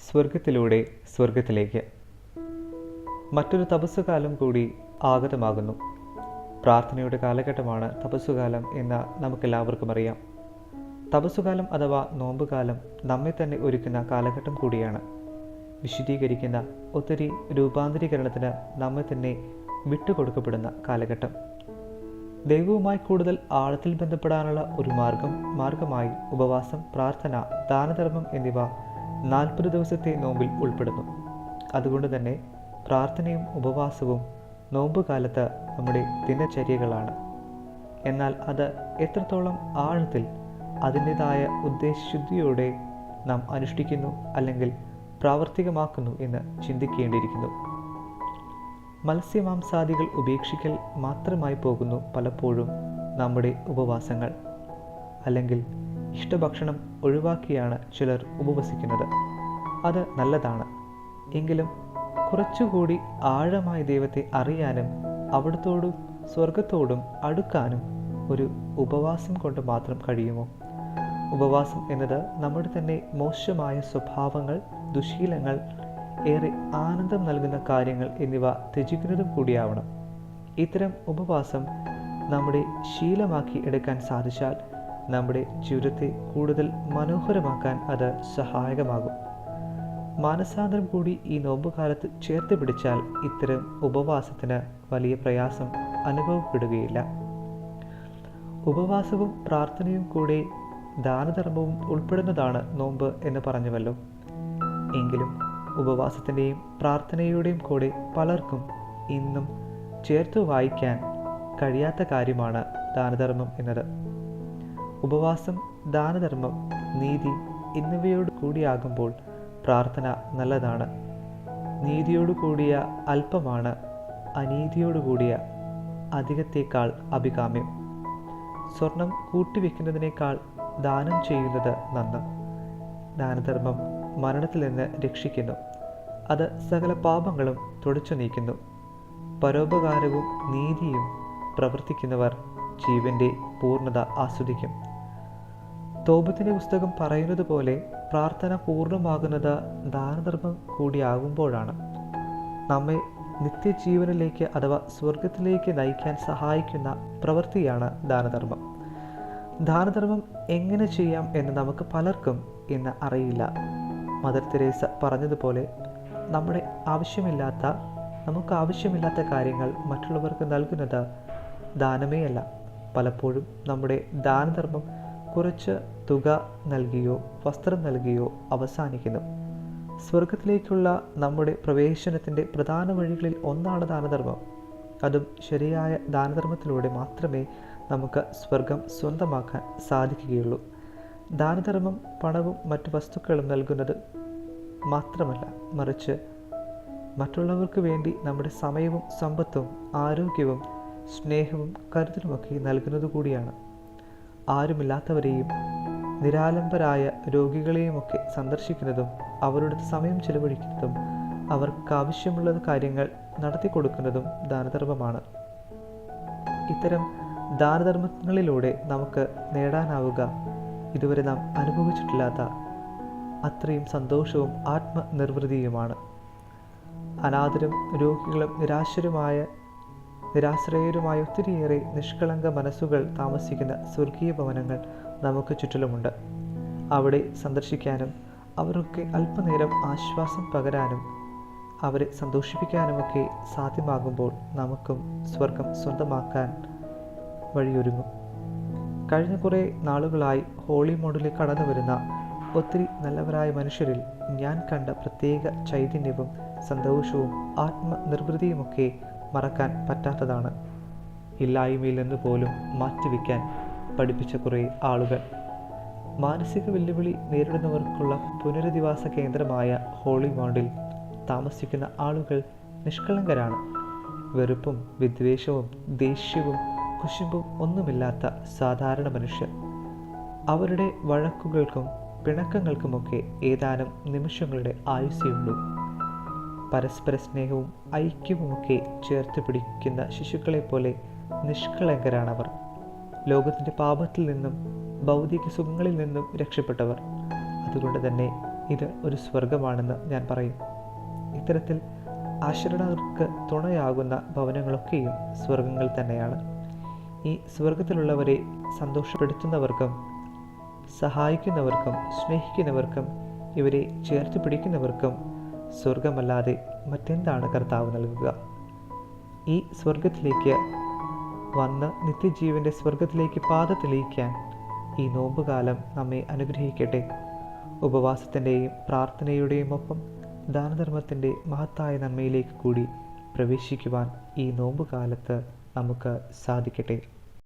സ്വർഗത്തിലൂടെ സ്വർഗത്തിലേക്ക് മറ്റൊരു തപസ്സുകാലം കൂടി ആഗതമാകുന്നു. പ്രാർത്ഥനയുടെ കാലഘട്ടമാണ് തപസ്സുകാലം എന്ന് നമുക്കെല്ലാവർക്കും അറിയാം. തപസ്സുകാലം അഥവാ നോമ്പുകാലം നമ്മെ തന്നെ ഒരുക്കുന്ന കാലഘട്ടം കൂടിയാണ്. വിശുദ്ധീകരിക്കുന്ന ഒത്തിരി രൂപാന്തരീകരണത്തിന് നമ്മെ തന്നെ വിട്ടുകൊടുക്കപ്പെടുന്ന കാലഘട്ടം. ദൈവവുമായി കൂടുതൽ ആഴത്തിൽ ബന്ധപ്പെടാനുള്ള ഒരു മാർഗമായി ഉപവാസം, പ്രാർത്ഥന, ദാനധർമ്മം എന്നിവ 40 ദിവസത്തെ നോമ്പിൽ ഉൾപ്പെടുന്നു. അതുകൊണ്ട് തന്നെ പ്രാർത്ഥനയും ഉപവാസവും നോമ്പുകാലത്ത് നമ്മുടെ ദിനചര്യകളാണ്. എന്നാൽ അത് എത്രത്തോളം ആഴത്തിൽ അതിൻ്റെതായ ഉദ്ദേശശുദ്ധിയോടെ നാം അനുഷ്ഠിക്കുന്നു അല്ലെങ്കിൽ പ്രാവർത്തികമാക്കുന്നു എന്ന് ചിന്തിക്കേണ്ടിയിരിക്കുന്നു. മത്സ്യമാംസാദികൾ ഉപേക്ഷിക്കൽ മാത്രമായി പോകുന്നു പലപ്പോഴും നമ്മുടെ ഉപവാസങ്ങൾ. അല്ലെങ്കിൽ ഇഷ്ടഭക്ഷണം ഒഴിവാക്കിയാണ് ചിലർ ഉപവസിക്കുന്നത്. അത് നല്ലതാണ്. എങ്കിലും കുറച്ചുകൂടി ആഴമായി ദൈവത്തെ അറിയാനും അവിടത്തോടും സ്വർഗത്തോടും അടുക്കാനും ഒരു ഉപവാസം കൊണ്ട് മാത്രം കഴിയുമോ? ഉപവാസം എന്നത് നമ്മുടെ തന്നെ മോശമായ സ്വഭാവങ്ങൾ, ദുശീലങ്ങൾ, ഏറെ ആനന്ദം നൽകുന്ന കാര്യങ്ങൾ എന്നിവ ത്യജിക്കുന്നതും കൂടിയാവണം. ഇത്തരം ഉപവാസം നമ്മുടെ ശീലമാക്കി എടുക്കാൻ സാധിച്ചാൽ നമ്മുടെ ജീവിതത്തെ കൂടുതൽ മനോഹരമാക്കാൻ അത് സഹായകമാകും. മാനസാന്തരം കൂടി ഈ നോമ്പുകാലത്ത് ചേർത്ത് പിടിച്ചാൽ ഇത്തരം ഉപവാസത്തിന് വലിയ പ്രയാസം അനുഭവപ്പെടുകയില്ല. ഉപവാസവും പ്രാർത്ഥനയും കൂടെ ദാനധർമ്മവും ഉൾപ്പെടുന്നതാണ് നോമ്പ് എന്ന് പറഞ്ഞുവല്ലോ. എങ്കിലും ഉപവാസത്തിൻ്റെയും പ്രാർത്ഥനയുടെയും കൂടെ പലർക്കും ഇന്നും ചേർത്ത് വായിക്കാൻ കഴിയാത്ത കാര്യമാണ് ദാനധർമ്മം എന്നത്. ഉപവാസം, ദാനധർമ്മം, നീതി എന്നിവയോട് കൂടിയാകുമ്പോൾ പ്രാർത്ഥന നല്ലതാണ്. നീതിയോടു കൂടിയ അല്പമാണ് അനീതിയോടു കൂടിയ അധികത്തേക്കാൾ അഭികാമ്യം. സ്വർണം കൂട്ടിവെക്കുന്നതിനേക്കാൾ ദാനം ചെയ്യുന്നത് നന്ന്. ദാനധർമ്മം മരണത്തിൽ നിന്ന് രക്ഷിക്കുന്നു. അത് സകല പാപങ്ങളും തുടച്ചു നീക്കുന്നു. പരോപകാരവും നീതിയും പ്രവർത്തിക്കുന്നവർ ജീവന്റെ പൂർണ്ണത ആസ്വദിക്കും. തോബത്തിന്റെ പുസ്തകം പറയുന്നത് പോലെ പ്രാർത്ഥന പൂർണ്ണമാകുന്നത് ദാനധർമ്മം കൂടിയാകുമ്പോഴാണ്. നമ്മെ നിത്യജീവനിലേക്ക് അഥവാ സ്വർഗത്തിലേക്ക് നയിക്കാൻ സഹായിക്കുന്ന പ്രവൃത്തിയാണ് ദാനധർമ്മം. ദാനധർമ്മം എങ്ങനെ ചെയ്യാം എന്ന് നമുക്ക് പലർക്കും ഇന്ന് അറിയില്ല. മദർ തെരേസ പറഞ്ഞതുപോലെ നമുക്ക് ആവശ്യമില്ലാത്ത കാര്യങ്ങൾ മറ്റുള്ളവർക്ക് നൽകുന്നത് ദാനമേ അല്ല. പലപ്പോഴും നമ്മുടെ ദാനധർമ്മം കുറച്ച് തുക നൽകിയോ വസ്ത്രം നൽകിയോ അവസാനിക്കുന്നു. സ്വർഗത്തിലേക്കുള്ള നമ്മുടെ പ്രവേശനത്തിൻ്റെ പ്രധാന വഴികളിൽ ഒന്നാണ് ദാനധർമ്മം. അതും ശരിയായ ദാനധർമ്മത്തിലൂടെ മാത്രമേ നമുക്ക് സ്വർഗം സ്വന്തമാക്കാൻ സാധിക്കുകയുള്ളൂ. ദാനധർമ്മം പണവും മറ്റു വസ്തുക്കളും നൽകുന്നത് മാത്രമല്ല, മറിച്ച് മറ്റുള്ളവർക്ക് വേണ്ടി നമ്മുടെ സമയവും സമ്പത്തും ആരോഗ്യവും സ്നേഹവും കരുതലുമൊക്കെ നൽകുന്നത് കൂടിയാണ്. ആരുമില്ലാത്തവരെയും നിരാലംബരായ രോഗികളെയുമൊക്കെ സന്ദർശിക്കുന്നതും അവരുടെ സമയം ചെലവഴിക്കുന്നതും അവർക്ക് ആവശ്യമുള്ള കാര്യങ്ങൾ നടത്തി കൊടുക്കുന്നതും ദാനധർമ്മമാണ്. ഇത്തരം ദാനധർമ്മങ്ങളിലൂടെ നമുക്ക് നേടാനാവുക ഇതുവരെ നാം അനുഭവിച്ചിട്ടില്ലാത്ത അത്രയും സന്തോഷവും ആത്മനിർവൃതിയുമാണ്. അനാഥരും രോഗികളും നിരാശ്രയരുമായ ഒത്തിരിയേറെ നിഷ്കളങ്ക മനസ്സുകൾ താമസിക്കുന്ന സ്വർഗീയ ഭവനങ്ങൾ നമുക്ക് ചുറ്റിലുമുണ്ട്. അവിടെ സന്ദർശിക്കാനും അവർക്ക് അല്പനേരം ആശ്വാസം പകരാനും അവരെ സന്തോഷിപ്പിക്കാനുമൊക്കെ സാധ്യമാകുമ്പോൾ നമുക്കും സ്വർഗം സ്വന്തമാക്കാൻ വഴിയൊരുങ്ങും. കഴിഞ്ഞ കുറേ നാളുകളായി ഹോളി മോഡിലേക്ക് കടന്നു വരുന്ന ഒത്തിരി നല്ലവരായ മനുഷ്യരിൽ ഞാൻ കണ്ട പ്രത്യേക ചൈതന്യവും സന്തോഷവും ആത്മനിർവൃതിയുമൊക്കെ മറക്കാൻ പറ്റാത്തതാണ്. ഇല്ലായ്മയിൽ നിന്ന് പോലും മാറ്റിവെക്കാൻ പഠിപ്പിച്ച കുറേ ആളുകൾ. മാനസിക വെല്ലുവിളി നേരിടുന്നവർക്കുള്ള പുനരധിവാസ കേന്ദ്രമായ ഹോളി മോണ്ടിൽ താമസിക്കുന്ന ആളുകൾ നിഷ്കളങ്കരാണ്. വെറുപ്പും വിദ്വേഷവും ദേഷ്യവും കുശുമ്പും ഒന്നുമില്ലാത്ത സാധാരണ മനുഷ്യർ. അവരുടെ വഴക്കുകൾക്കും പിണക്കങ്ങൾക്കുമൊക്കെ ഏതാനും നിമിഷങ്ങളുടെ ആയുസ്സേയുള്ളൂ. പരസ്പര സ്നേഹവും ഐക്യവുമൊക്കെ ചേർത്ത് പിടിക്കുന്ന ശിശുക്കളെ പോലെ നിഷ്കളങ്കരാണവർ. ലോകത്തിൻ്റെ പാപത്തിൽ നിന്നും ഭൗതിക സുഖങ്ങളിൽ നിന്നും രക്ഷപ്പെട്ടവർ. അതുകൊണ്ട് തന്നെ ഇത് ഒരു സ്വർഗമാണെന്ന് ഞാൻ പറയും. ഇത്തരത്തിൽ ആശ്രിതർക്ക് തുണയാകുന്ന ഭവനങ്ങളൊക്കെയും സ്വർഗങ്ങൾ തന്നെയാണ്. ഈ സ്വർഗത്തിലുള്ളവരെ സന്തോഷപ്പെടുത്തുന്നവർക്കും സഹായിക്കുന്നവർക്കും സ്നേഹിക്കുന്നവർക്കും ഇവരെ ചേർത്ത് പിടിക്കുന്നവർക്കും സ്വർഗമല്ലാതെ മറ്റെന്താണ് കർത്താവ് നൽകുക? ഈ സ്വർഗത്തിലേക്ക് വന്ന് നിത്യജീവൻ്റെ സ്വർഗത്തിലേക്ക് പാത തെളിയിക്കാൻ ഈ നോമ്പുകാലം നമ്മെ അനുഗ്രഹിക്കട്ടെ. ഉപവാസത്തിൻ്റെയും പ്രാർത്ഥനയുടെയും ഒപ്പം ദാനധർമ്മത്തിൻ്റെ മഹത്തായ നന്മയിലേക്ക് കൂടി പ്രവേശിക്കുവാൻ ഈ നോമ്പുകാലത്ത് നമുക്ക് സാധിക്കട്ടെ.